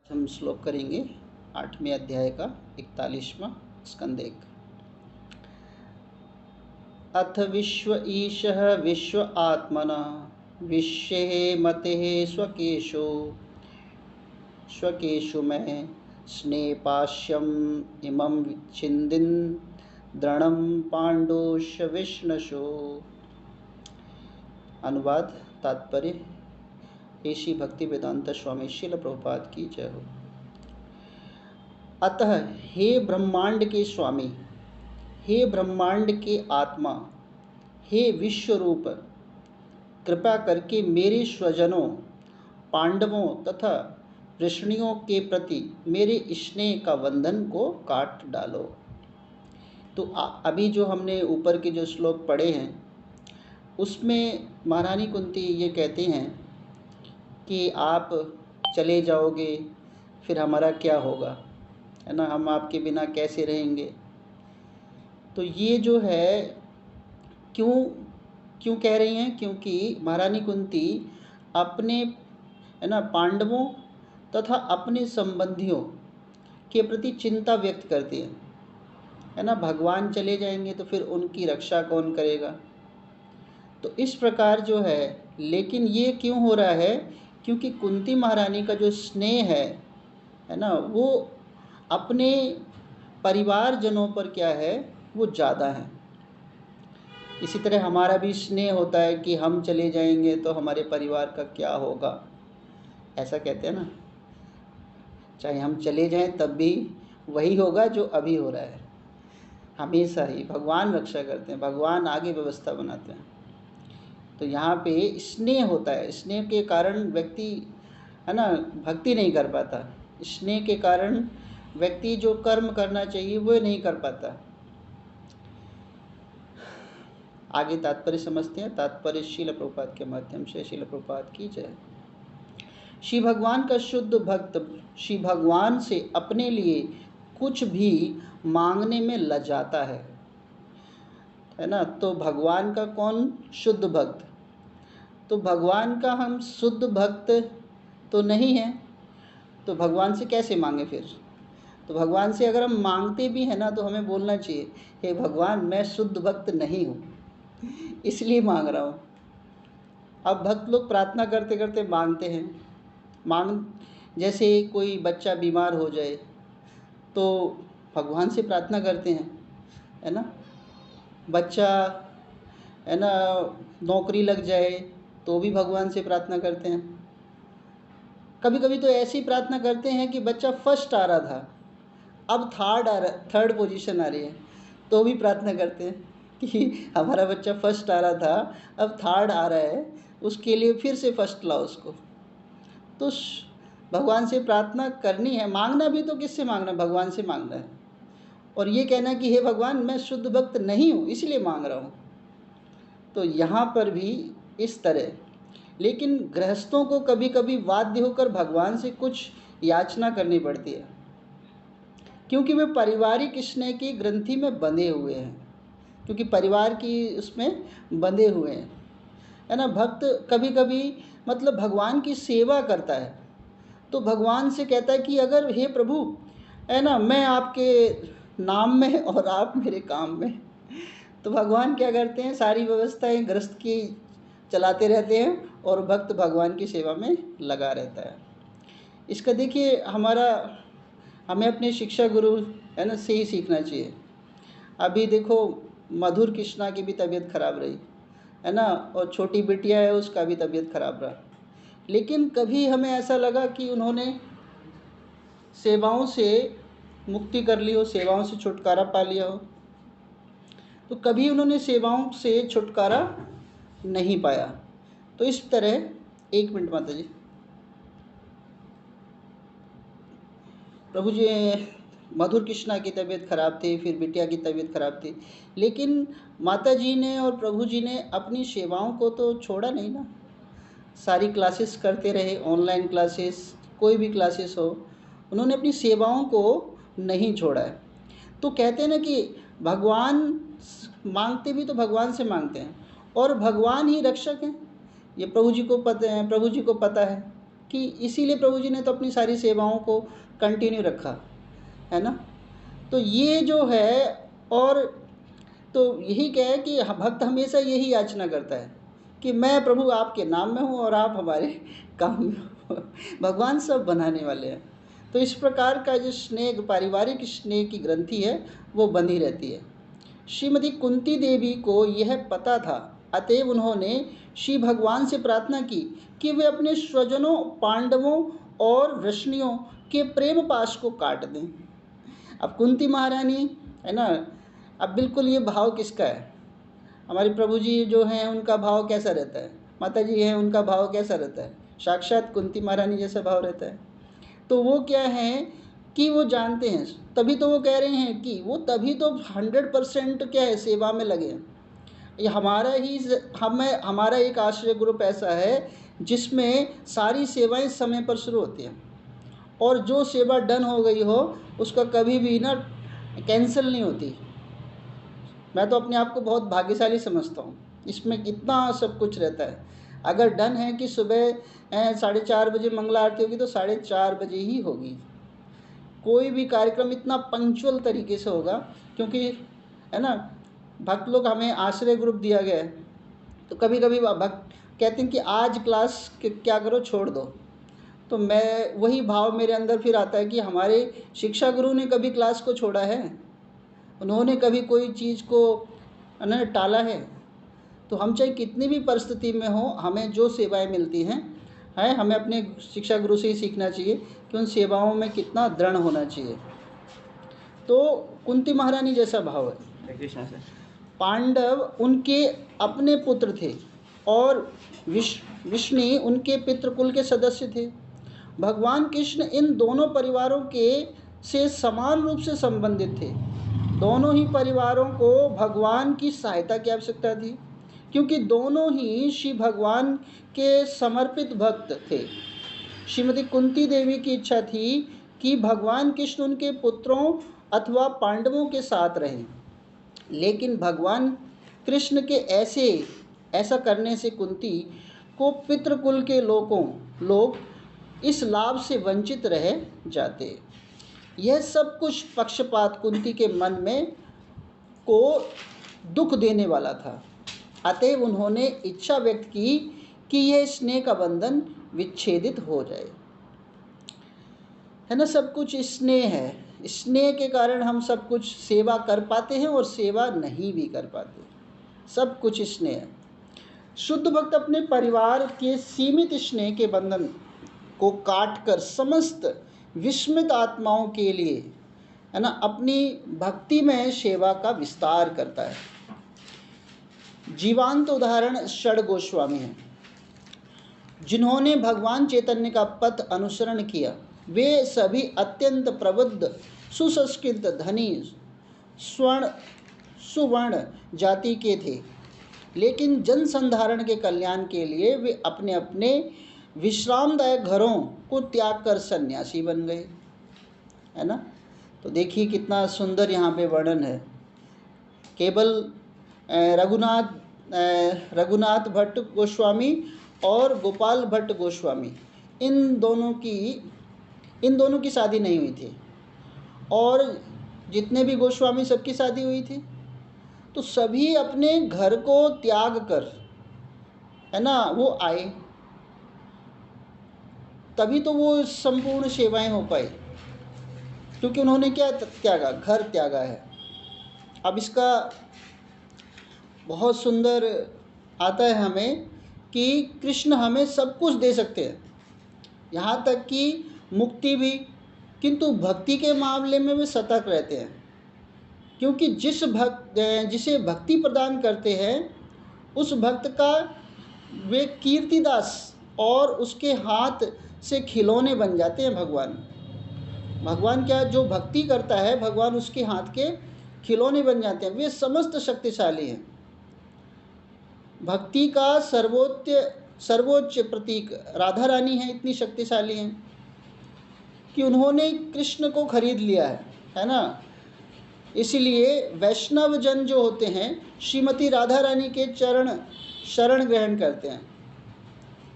हम श्लोक करेंगे 8वें अध्याय का 41वां स्कंद 1। अथ विश्व ईशः विश्व आत्मना विश्वे मते स्वकेशु में स्नेपाश्यम इमं छिंदिन द्रणम पांडोश विष्णशो। अनुवाद तात्पर्य। श्री भक्ति वेदांत स्वामी श्रील प्रभुपाद की जय हो। अतः हे ब्रह्मांड के स्वामी, हे ब्रह्मांड के आत्मा, हे विश्व रूप, कृपा करके मेरे स्वजनों पांडवों तथा वृष्णियों के प्रति मेरे स्नेह का बंधन को काट डालो। तो अभी जो हमने ऊपर के जो श्लोक पढ़े हैं उसमें महारानी कुंती ये कहते हैं कि आप चले जाओगे फिर हमारा क्या होगा, है ना, हम आपके बिना कैसे रहेंगे। तो ये जो है क्यों कह रही हैं, क्योंकि महारानी कुंती अपने, है ना, पांडवों तथा अपने संबंधियों के प्रति चिंता व्यक्त करती हैं, है ना। भगवान चले जाएंगे तो फिर उनकी रक्षा कौन करेगा। तो इस प्रकार जो है, लेकिन ये क्यों हो रहा है, क्योंकि कुंती महारानी का जो स्नेह है ना, वो अपने परिवारजनों पर क्या है, वो ज़्यादा है। इसी तरह हमारा भी स्नेह होता है कि हम चले जाएंगे तो हमारे परिवार का क्या होगा, ऐसा कहते हैं ना। चाहे हम चले जाएं तब भी वही होगा जो अभी हो रहा है। हमेशा ही भगवान रक्षा करते हैं, भगवान आगे व्यवस्था बनाते हैं। तो यहाँ पे स्नेह होता है, स्नेह के कारण व्यक्ति, है ना, भक्ति नहीं कर पाता। स्नेह के कारण व्यक्ति जो कर्म करना चाहिए वो नहीं कर पाता। आगे तात्पर्य समझते हैं। तात्पर्य श्रील प्रभुपाद के माध्यम से। श्रील प्रभुपाद की जय। श्री भगवान का शुद्ध भक्त श्री भगवान से अपने लिए कुछ भी मांगने में लजाता है ना। तो भगवान का कौन शुद्ध भक्त, तो भगवान का हम शुद्ध भक्त तो नहीं है, तो भगवान से कैसे मांगे फिर। तो भगवान से अगर हम मांगते भी हैं ना तो हमें बोलना चाहिए, हे भगवान मैं शुद्ध भक्त नहीं हूँ इसलिए मांग रहा हूँ। अब भक्त लोग प्रार्थना करते करते मांगते हैं। जैसे कोई बच्चा बीमार हो जाए तो भगवान से प्रार्थना करते हैं, है ना। बच्चा, है ना, नौकरी लग जाए तो भी भगवान से प्रार्थना करते हैं। कभी कभी तो ऐसी प्रार्थना करते हैं कि बच्चा फर्स्ट आ रहा था, अब थर्ड पोजीशन आ रही है, तो भी प्रार्थना करते हैं कि हमारा बच्चा फर्स्ट आ रहा था, अब थर्ड आ रहा है, उसके लिए फिर से फर्स्ट लाओ उसको। तो भगवान से प्रार्थना करनी है। मांगना भी तो किससे मांगना, भगवान से मांगना है। और ये कहना कि हे भगवान मैं शुद्ध भक्त नहीं हूँ इसलिए मांग रहा हूँ। तो यहाँ पर भी इस तरह। लेकिन गृहस्थों को कभी कभी बाध्य होकर भगवान से कुछ याचना करनी पड़ती है, क्योंकि वे पारिवारिक स्नेह की ग्रंथि में बंधे हुए हैं, क्योंकि परिवार की उसमें बंधे हुए हैं, है ना। भक्त कभी कभी मतलब भगवान की सेवा करता है तो भगवान से कहता है कि अगर हे प्रभु, है ना, मैं आपके नाम में और आप मेरे काम में। तो भगवान क्या करते हैं, सारी व्यवस्थाएं गृहस्थ की चलाते रहते हैं और भक्त भगवान की सेवा में लगा रहता है। इसका देखिए हमें अपने शिक्षा गुरु, है ना, से ही सीखना चाहिए। अभी देखो मधुर कृष्णा की भी तबीयत खराब रही, है ना, और छोटी बिटिया है उसका भी तबीयत खराब रहा, लेकिन कभी हमें ऐसा लगा कि उन्होंने सेवाओं से मुक्ति कर ली हो, सेवाओं से छुटकारा पा लिया हो। तो कभी उन्होंने सेवाओं से छुटकारा नहीं पाया। तो इस तरह, एक मिनट माता जी, प्रभु जी, मधुर कृष्णा की तबीयत खराब थी, फिर बिटिया की तबीयत खराब थी, लेकिन माता जी ने और प्रभु जी ने अपनी सेवाओं को तो छोड़ा नहीं ना। सारी क्लासेस करते रहे, ऑनलाइन क्लासेस, कोई भी क्लासेस हो, उन्होंने अपनी सेवाओं को नहीं छोड़ा है। तो कहते हैं ना कि भगवान मांगते भी तो भगवान से मांगते हैं और भगवान ही रक्षक हैं। ये प्रभु जी को पता है, प्रभु जी को पता है कि इसीलिए प्रभु जी ने तो अपनी सारी सेवाओं को कंटिन्यू रखा, है ना। तो ये जो है, और तो यही क्या है कि भक्त हमेशा यही याचना करता है कि मैं प्रभु आपके नाम में हूँ और आप हमारे काम में हो। भगवान सब बनाने वाले हैं। तो इस प्रकार का जो स्नेह, पारिवारिक स्नेह की ग्रंथि है वो बंधी रहती है। श्रीमती कुंती देवी को यह पता था, अतएव उन्होंने श्री भगवान से प्रार्थना की कि वे अपने स्वजनों, पांडवों और वृष्णियों के प्रेम पाश को काट दें। अब कुंती महारानी है ना, अब बिल्कुल ये भाव किसका है? हमारे प्रभु जी जो हैं उनका भाव कैसा रहता है, माता जी हैं उनका भाव कैसा रहता है, साक्षात कुंती महारानी जैसा भाव रहता है। तो वो क्या है कि वो जानते हैं, तभी तो वो कह रहे हैं कि वो तभी तो 100% क्या है, सेवा में लगे हैं। ये हमारा एक आश्रय ग्रुप ऐसा है जिसमें सारी सेवाएं समय पर शुरू होती हैं, और जो सेवा डन हो गई हो उसका कभी भी ना कैंसिल नहीं होती। मैं तो अपने आप को बहुत भाग्यशाली समझता हूँ, इसमें इतना सब कुछ रहता है। अगर डन है कि सुबह 4:30 बजे मंगला आरती होगी तो 4:30 बजे ही होगी। कोई भी कार्यक्रम इतना पंक्चुअल तरीके से होगा, क्योंकि है ना, भक्त लोग, हमें आश्रय ग्रुप दिया गया है। तो कभी कभी भक्त कहते हैं कि आज क्लास क्या करो, छोड़ दो। तो मैं वही भाव मेरे अंदर फिर आता है कि हमारे शिक्षा गुरु ने कभी क्लास को छोड़ा है? उन्होंने कभी कोई चीज़ को ना टाला है? तो हम चाहे कितनी भी परिस्थिति में हो, हमें जो सेवाएं मिलती हैं हमें अपने शिक्षा गुरु से ही सीखना चाहिए कि उन सेवाओं में कितना दृढ़ होना चाहिए। तो कुंती महारानी जैसा भाव है। कृष्ण से पांडव उनके अपने पुत्र थे और विष्णु उनके पितृकुल के सदस्य थे। भगवान कृष्ण इन दोनों परिवारों के से समान रूप से संबंधित थे। दोनों ही परिवारों को भगवान की सहायता की आवश्यकता थी, क्योंकि दोनों ही श्री भगवान के समर्पित भक्त थे। श्रीमती कुंती देवी की इच्छा थी कि भगवान कृष्ण उनके पुत्रों अथवा पांडवों के साथ रहें, लेकिन भगवान कृष्ण के ऐसा करने से कुंती को पितृकुल के लोग इस लाभ से वंचित रह जाते। यह सब कुछ पक्षपात कुंती के मन में को दुख देने वाला था। अतएव उन्होंने इच्छा व्यक्त की कि यह स्नेह का बंधन विच्छेदित हो जाए। है ना, सब कुछ स्नेह है। स्नेह के कारण हम सब कुछ सेवा कर पाते हैं और सेवा नहीं भी कर पाते। सब कुछ स्नेह है। शुद्ध भक्त अपने परिवार के सीमित स्नेह के बंधन को काटकर समस्त विस्मित आत्माओं के लिए, है ना, अपनी भक्ति में सेवा का विस्तार करता है। जीवांत उदाहरण षड गोस्वामी हैं, जिन्होंने भगवान चैतन्य का पथ अनुसरण किया। वे सभी अत्यंत प्रबुद्ध, सुसंस्कृत, धनी, सुवर्ण जाति के थे, लेकिन जन संधारण के कल्याण के लिए वे अपने अपने विश्रामदायक घरों को त्याग कर सन्यासी बन गए। है ना, तो देखिए कितना सुंदर यहाँ पे वर्णन है। केवल रघुनाथ भट्ट गोस्वामी और गोपाल भट्ट गोस्वामी, इन दोनों की शादी नहीं हुई थी, और जितने भी गोस्वामी सबकी शादी हुई थी। तो सभी अपने घर को त्याग कर, है ना, वो आए, तभी तो वो संपूर्ण सेवाएं हो पाई, क्योंकि उन्होंने क्या त्यागा? घर त्यागा है। अब इसका बहुत सुंदर आता है हमें कि कृष्ण हमें सब कुछ दे सकते हैं, यहाँ तक कि मुक्ति भी, किंतु भक्ति के मामले में वे सतर्क रहते हैं, क्योंकि जिसे भक्ति प्रदान करते हैं उस भक्त का वे कीर्तिदास और उसके हाथ से खिलौने बन जाते हैं। भगवान क्या, जो भक्ति करता है भगवान उसके हाथ के खिलौने बन जाते हैं। वे समस्त शक्तिशाली हैं। भक्ति का सर्वोच्च प्रतीक राधा रानी है, इतनी शक्तिशाली हैं कि उन्होंने कृष्ण को खरीद लिया है ना। इसलिए वैष्णव जन जो होते हैं श्रीमती राधा रानी के शरण ग्रहण करते हैं।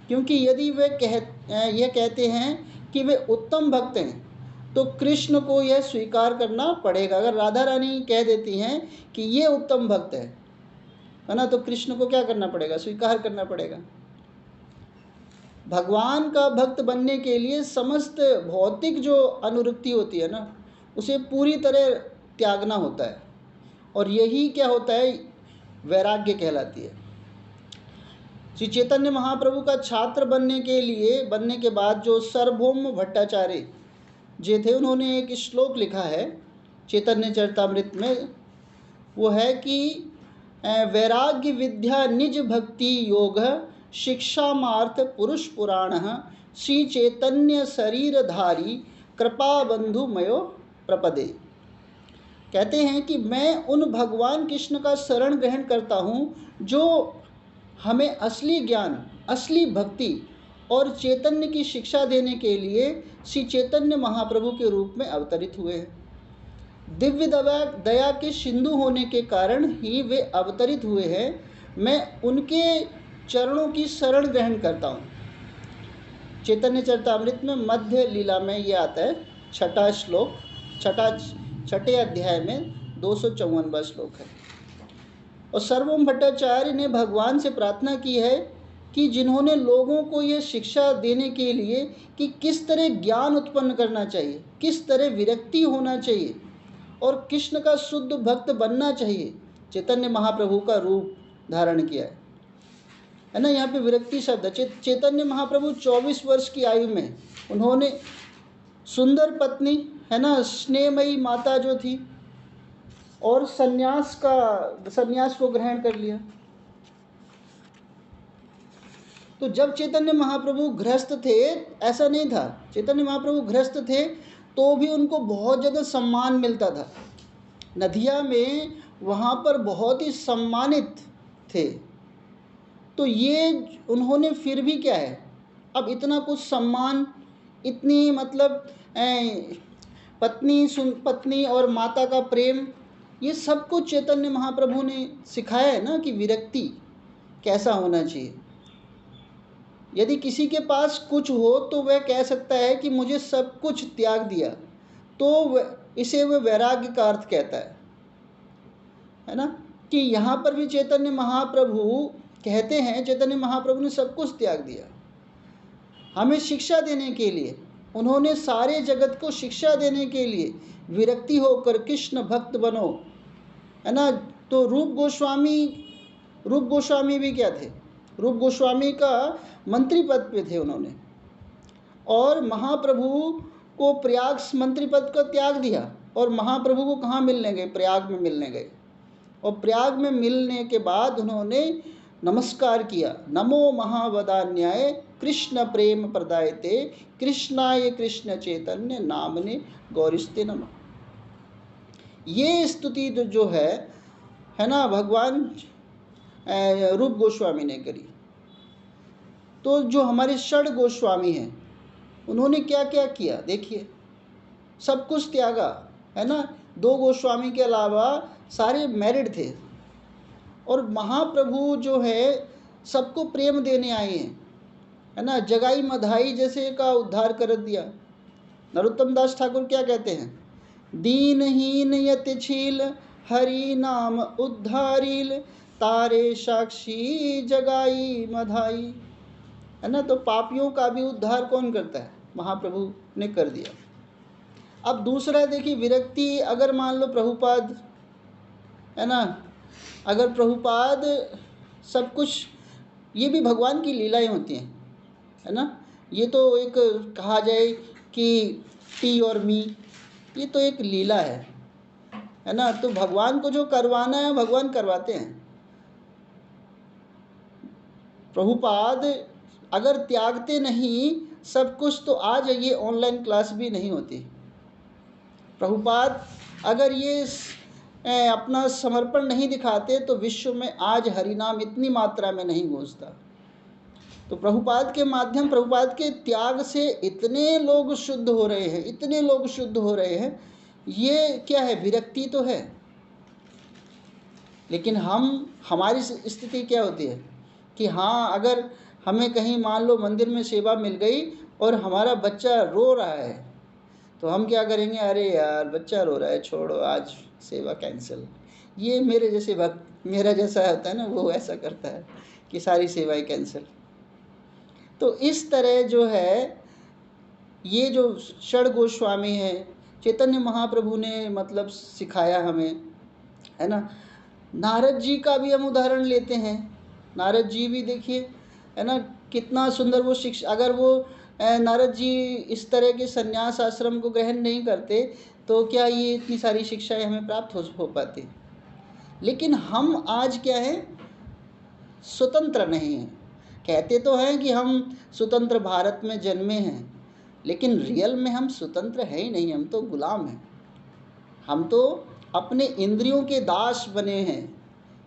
क्योंकि यदि वे ये कहते हैं कि वे उत्तम भक्त हैं तो कृष्ण को यह स्वीकार करना पड़ेगा। अगर राधा रानी कह देती हैं कि ये उत्तम भक्त है ना, तो कृष्ण को क्या करना पड़ेगा? स्वीकार करना पड़ेगा। भगवान का भक्त बनने के लिए समस्त भौतिक जो अनुरक्ति होती है ना, उसे पूरी तरह त्यागना होता है, और यही क्या होता है? वैराग्य कहलाती है। श्री चैतन्य महाप्रभु का छात्र बनने के बाद जो सार्वभौम भट्टाचार्य जे थे, उन्होंने एक श्लोक लिखा है चैतन्य चरितामृत में। वो है कि वैराग्य विद्या निज भक्ति योग शिक्षामार्थ पुरुष पुराण श्री चैतन्य शरीरधारी कृपा बंधु मयो प्रपदे। कहते हैं कि मैं उन भगवान कृष्ण का शरण ग्रहण करता हूँ जो हमें असली ज्ञान, असली भक्ति और चैतन्य की शिक्षा देने के लिए श्री चैतन्य महाप्रभु के रूप में अवतरित हुए हैं। दिव्य दया के सिंधु होने के कारण ही वे अवतरित हुए हैं। मैं उनके चरणों की शरण ग्रहण करता हूँ। चैतन्य चरितामृत में मध्य लीला में ये आता है, छठा श्लोक, छठे अध्याय में 254वां श्लोक है। और सार्वभौम भट्टाचार्य ने भगवान से प्रार्थना की है कि जिन्होंने लोगों को ये शिक्षा देने के लिए कि किस तरह ज्ञान उत्पन्न करना चाहिए, किस तरह विरक्ति होना चाहिए और कृष्ण का शुद्ध भक्त बनना चाहिए, चैतन्य महाप्रभु का रूप धारण किया है ना। यहाँ पे विरक्ति शब्द है। चैतन्य महाप्रभु 24 वर्ष की आयु में उन्होंने सुंदर पत्नी है ना, स्नेहमयी माता जो थी, और सन्यास को ग्रहण कर लिया। तो जब चैतन्य महाप्रभु गृहस्थ थे, ऐसा नहीं था, चैतन्य महाप्रभु गृहस्थ थे तो भी उनको बहुत ज़्यादा सम्मान मिलता था। नदिया में वहाँ पर बहुत ही सम्मानित थे। तो ये उन्होंने फिर भी क्या है, अब इतना कुछ सम्मान, इतनी मतलब पत्नी और माता का प्रेम, ये सब कुछ चैतन्य महाप्रभु ने सिखाया है ना कि विरक्ति कैसा होना चाहिए। यदि किसी के पास कुछ हो तो वह कह सकता है कि मुझे सब कुछ त्याग दिया, तो इसे वह वैराग्य का अर्थ कहता है ना। कि यहाँ पर भी चैतन्य महाप्रभु कहते हैं, चैतन्य महाप्रभु ने सब कुछ त्याग दिया हमें शिक्षा देने के लिए। उन्होंने सारे जगत को शिक्षा देने के लिए विरक्ति होकर कृष्ण भक्त बनो, है ना। तो रूप गोस्वामी भी क्या थे? रूप गोस्वामी का मंत्री पद पे थे उन्होंने, और महाप्रभु को प्रयाग मंत्री पद का त्याग दिया, और महाप्रभु को कहाँ मिलने गए? प्रयाग में मिलने गए। और प्रयाग में मिलने के बाद उन्होंने नमस्कार किया, नमो महावदान्याय कृष्ण प्रेम प्रदायते कृष्णाय कृष्ण चैतन्य नामने गौरिस्ते नमः। ये स्तुति जो है ना, भगवान रूप गोस्वामी ने करी। तो जो हमारे षड गोस्वामी हैं, उन्होंने क्या क्या किया देखिए, सब कुछ त्यागा, है ना। 2 गोस्वामी के अलावा सारे मैरिड थे, और महाप्रभु जो है सबको प्रेम देने आए हैं, है ना। जगाई मधाई जैसे का उद्धार कर दिया। नरोत्तम दास ठाकुर क्या कहते हैं? दीनहीन यतिशील हरि नाम उद्धारील तारे साक्षी जगाई मधाई, है ना। तो पापियों का भी उद्धार कौन करता है? महाप्रभु ने कर दिया। अब दूसरा देखिए, विरक्ति, अगर मान लो प्रभुपाद, है ना, अगर प्रभुपाद सब कुछ, ये भी भगवान की लीलाएं होती हैं, है ना। ये तो एक कहा जाए कि टी और मी, ये तो एक लीला है ना। तो भगवान को जो करवाना है भगवान करवाते हैं। प्रभुपाद अगर त्यागते नहीं सब कुछ, तो आज ये ऑनलाइन क्लास भी नहीं होती। प्रभुपाद अगर ये अपना समर्पण नहीं दिखाते तो विश्व में आज हरिनाम इतनी मात्रा में नहीं गूंजता। तो प्रभुपाद के माध्यम, प्रभुपाद के त्याग से इतने लोग शुद्ध हो रहे हैं, इतने लोग शुद्ध हो रहे हैं। ये क्या है? विरक्ति तो है। लेकिन हमारी स्थिति क्या होती है कि हाँ, अगर हमें कहीं मान लो मंदिर में सेवा मिल गई और हमारा बच्चा रो रहा है, तो हम क्या करेंगे, अरे यार बच्चा रो रहा है, छोड़ो आज सेवा कैंसिल। ये मेरे जैसे भक्त, मेरा जैसा होता है ना, वो ऐसा करता है कि सारी सेवाएं कैंसिल। तो इस तरह जो है, ये जो षड गोस्वामी है, चैतन्य महाप्रभु ने मतलब सिखाया हमें, है ना। नारद जी का भी हम उदाहरण लेते हैं। नारद जी भी देखिए, है ना, कितना सुंदर वो शिक्षा। अगर वो नारद जी इस तरह के संन्यास आश्रम को ग्रहण नहीं करते तो क्या ये इतनी सारी शिक्षाएं हमें प्राप्त हो पाती। लेकिन हम आज क्या है, स्वतंत्र नहीं हैं। कहते तो हैं कि हम स्वतंत्र भारत में जन्मे हैं, लेकिन रियल में हम स्वतंत्र हैं ही नहीं, हम तो गुलाम हैं। हम तो अपने इंद्रियों के दास बने हैं,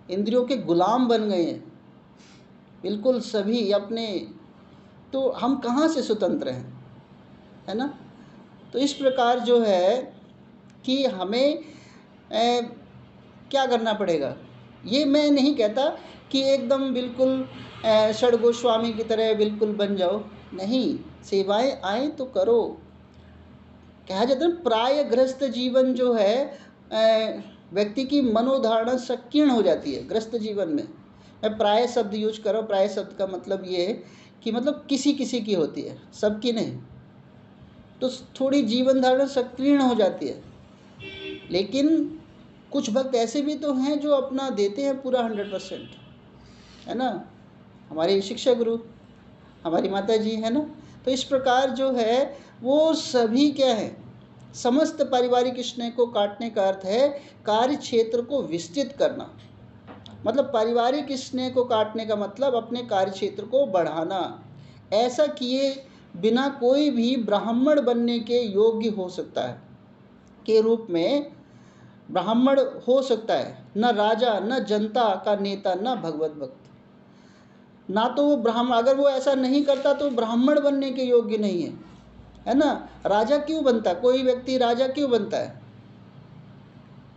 इंद्रियों के गुलाम बन गए हैं, बिल्कुल सभी अपने। तो हम कहाँ से स्वतंत्र हैं, है ना। तो इस प्रकार जो है कि हमें क्या करना पड़ेगा। ये मैं नहीं कहता कि एकदम बिल्कुल षड गोस्वामी की तरह बिल्कुल बन जाओ, नहीं, सेवाएं आए तो करो। कहा जाता है प्रायग्रस्त जीवन जो है, व्यक्ति की मनोधारणा संकीर्ण हो जाती है ग्रस्त जीवन में। मैं प्राय शब्द यूज कर रहा हूँ, प्राय शब्द का मतलब ये है कि मतलब किसी किसी की होती है, सबकी नहीं। तो थोड़ी जीवन धारणा संकीर्ण हो जाती है। लेकिन कुछ भक्त ऐसे भी तो हैं जो अपना देते हैं पूरा 100%, है ना। हमारे शिक्षा गुरु, हमारी माता जी, है ना। तो इस प्रकार जो है वो सभी क्या है, समस्त पारिवारिक स्नेह को काटने का अर्थ है कार्य क्षेत्र को विस्तृत करना। मतलब पारिवारिक स्नेह को काटने का मतलब अपने कार्य क्षेत्र को बढ़ाना। ऐसा किए बिना कोई भी ब्राह्मण बनने के योग्य हो सकता है, के रूप में ब्राह्मण हो सकता है, न राजा, न जनता का नेता, न भगवत भक्त। ना तो वो ब्राह्मण, अगर वो ऐसा नहीं करता तो ब्राह्मण बनने के योग्य नहीं है ना। राजा क्यों बनता, कोई व्यक्ति राजा क्यों बनता है,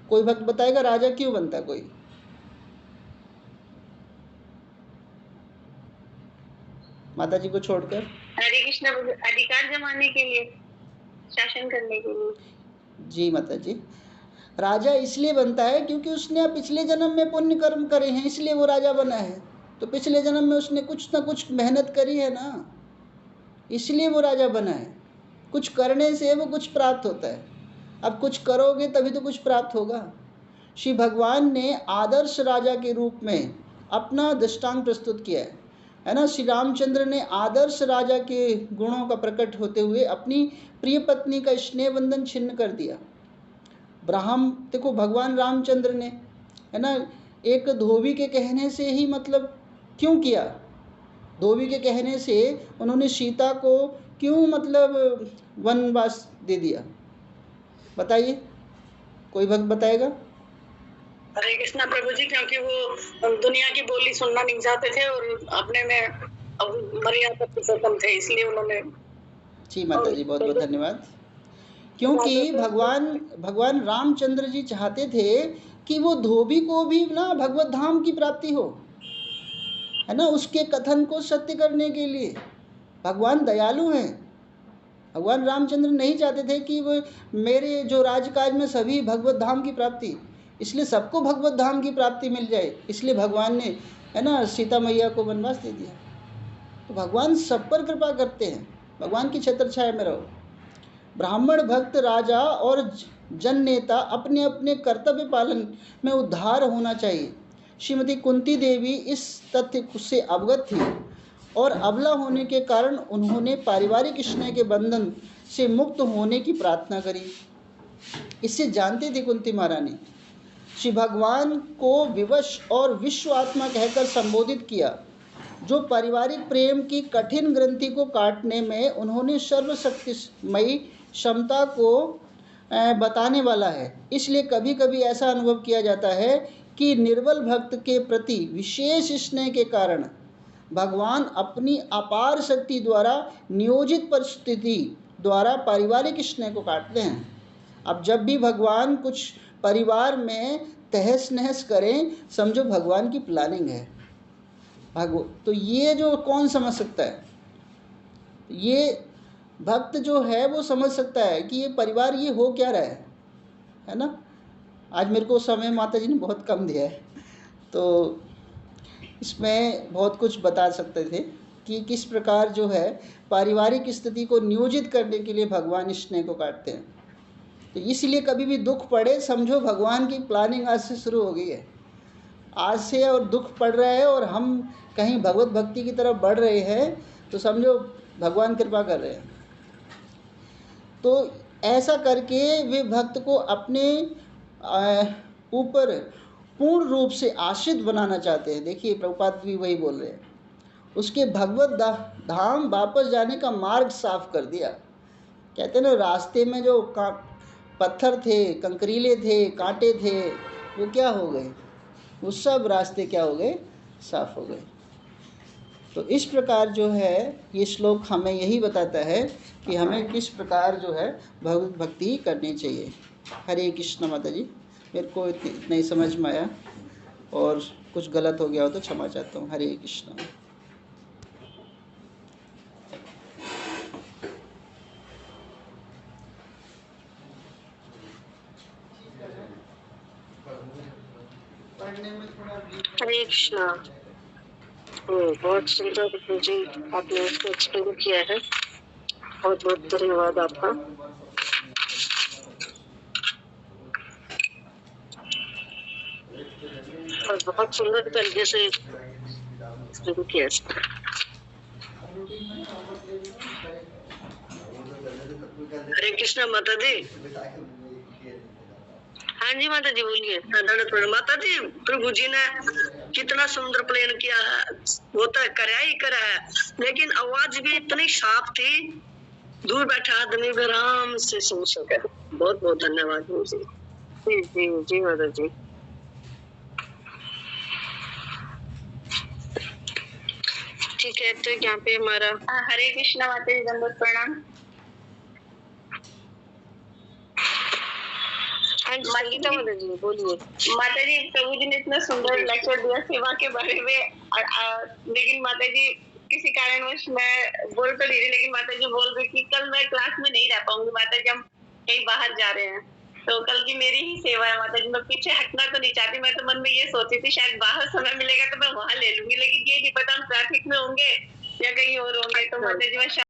कोई भक्त बताएगा राजा क्यों बनता है कोई। माता जी को छोड़कर। हरे कृष्ण, अधिकार जमाने के लिए, शासन करने के लिए। जी माता जी, राजा इसलिए बनता है क्योंकि उसने पिछले जन्म में पुण्य कर्म करे हैं, इसलिए वो राजा बना है। तो पिछले जन्म में उसने कुछ ना कुछ मेहनत करी है ना, इसलिए वो राजा बना है। कुछ करने से वो कुछ प्राप्त होता है। अब कुछ करोगे तभी तो कुछ प्राप्त होगा। श्री भगवान ने आदर्श राजा के रूप में अपना दृष्टांत प्रस्तुत किया है ना। श्री रामचंद्र ने आदर्श राजा के गुणों का प्रकट होते हुए अपनी प्रिय पत्नी का स्नेह बंधन छिन्न कर दिया। देखो भगवान रामचंद्र ने, है ना, एक धोबी के कहने से ही मतलब क्यों किया, धोबी के कहने से उन्होंने सीता को क्यों मतलब वनवास दे दिया, बताइए, कोई भक्त बताएगा। हरे कृष्णा प्रभु जी, क्योंकि वो दुनिया की बोली सुनना नहीं चाहते थे और अपने में अब मर्यादा पुरुषोत्तम थे, इसलिए उन्होंने। जी माता जी, बहुत बहुत धन्यवाद। क्योंकि भगवान रामचंद्र जी चाहते थे कि वो धोबी को भी ना भगवत धाम की प्राप्ति हो, है ना। उसके कथन को सत्य करने के लिए भगवान दयालु हैं। भगवान रामचंद्र नहीं चाहते थे कि वो मेरे जो राजकाज में सभी भगवत धाम की प्राप्ति, इसलिए सबको भगवत धाम की प्राप्ति मिल जाए, इसलिए भगवान ने, है ना, सीता मैया को वनवास दे दिया। तो भगवान सब पर कृपा करते हैं, भगवान की छत्र छाया में रहो। ब्राह्मण भक्त, राजा और जन नेता अपने अपने कर्तव्य पालन में उद्धार होना चाहिए। श्रीमती कुंती देवी इस तथ्य से अवगत थी और अबला होने के कारण उन्होंने पारिवारिक स्नेह के बंधन से मुक्त होने की प्रार्थना करी। इससे जानती थी कुंती महारानी। श्री भगवान को विवश और विश्व आत्मा कहकर संबोधित किया। जो पारिवारिक प्रेम की कठिन ग्रंथि को काटने में उन्होंने सर्वशक्तिमयी क्षमता को बताने वाला है। इसलिए कभी कभी ऐसा अनुभव किया जाता है कि निर्बल भक्त के प्रति विशेष स्नेह के कारण भगवान अपनी अपार शक्ति द्वारा नियोजित परिस्थिति द्वारा पारिवारिक स्नेह को काटते हैं। अब जब भी भगवान कुछ परिवार में तहस नहस करें, समझो भगवान की प्लानिंग है। तो ये जो कौन समझ सकता है? ये भक्त जो है वो समझ सकता है कि ये परिवार ये हो क्या रहा है ना। आज मेरे को समय माता जी ने बहुत कम दिया है, तो इसमें बहुत कुछ बता सकते थे कि किस प्रकार जो है पारिवारिक स्थिति को नियोजित करने के लिए भगवान स्नेह को काटते हैं। तो इसलिए कभी भी दुख पड़े, समझो भगवान की प्लानिंग आज से शुरू हो गई है। आज से और दुख पड़ रहा है और हम कहीं भगवत भक्ति की तरफ बढ़ रहे हैं, तो समझो भगवान कृपा कर रहे हैं। तो ऐसा करके वे भक्त को अपने ऊपर पूर्ण रूप से आश्रित बनाना चाहते हैं। देखिए प्रभुपाद भी वही बोल रहे हैं, उसके भगवत धाम वापस जाने का मार्ग साफ कर दिया। कहते हैं ना, रास्ते में जो पत्थर थे, कंकरीले थे, कांटे थे, वो क्या हो गए? वो सब रास्ते क्या हो गए? साफ हो गए। तो इस प्रकार जो है ये श्लोक हमें यही बताता है कि हमें किस प्रकार जो है भगवत भक्ति करनी चाहिए। हरे कृष्ण माता जी, मेरे को इतना ही समझ में आया, और कुछ गलत हो गया हो तो क्षमा चाहता हूँ। हरे कृष्ण। हरे कृष्णा। बहुत सुंदर जी आपने उसको एक्सप्लेन किया है, बहुत बहुत धन्यवाद आपका। और बहुत सुंदर तरीके से एक्सप्लेन किया है। हरे कृष्णा माता जी। हाँ जी माता जी बोलिए। माता जी, प्रभु जी ने कितना सुंदर प्लेन किया है, वो तो करा ही करा है, लेकिन आवाज भी इतनी साफ थी, दूर बैठा आदमी भी आराम से सुन सके। बहुत बहुत धन्यवाद जी। जी जी जी माता जी। ठीक है, तो यहाँ पे हमारा हरे कृष्णा माता जी, दंडवत प्रणाम। माता जी बोलिए। माता जी, प्रभु जी ने इतना सुंदर लेक्चर दिया सेवा के बारे में, लेकिन माता जी किसी कारणवश मैं बोल तो नहीं रही, लेकिन माता जी बोल रही कि कल मैं क्लास में नहीं रह पाऊंगी माता जी, हम कहीं बाहर जा रहे हैं, तो कल की मेरी ही सेवा है माता जी। मैं पीछे हटना तो नहीं चाहती, मैं तो मन में ये सोची थी शायद बाहर समय मिलेगा तो मैं वहां ले लूंगी, लेकिन ये नहीं पता हम ट्रैफिक में होंगे या कहीं और होंगे, तो माता जी मैं